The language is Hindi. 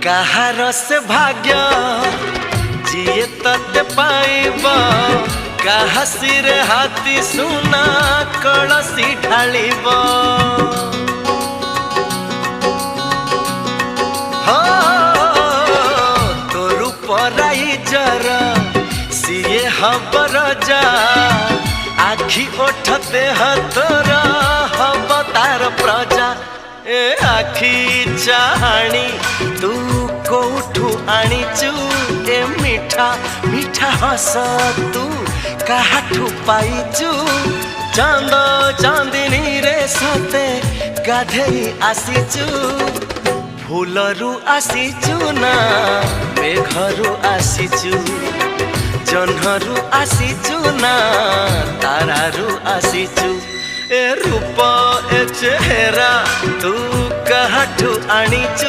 कहार से भाग्य जिए तते पाइब कहा सिरे हाथी सुना कलसी ढालिब तोर पराई जर सिए हबर जा आखि ओठ देह तोर हब तार प्रजा ए आखि चाहाणी तू कोठू आनीचु ए मीठा मीठा हस तू काहाठू पाइचु चांद चांदिनी रे सते गाधेई आसीचु फूलरू आसीचु ना मेघरू आसीचु जह्नरू आसीचु ना तारारू आसीचु ए रूप ए चेहरा तू काहाठू आनीचु।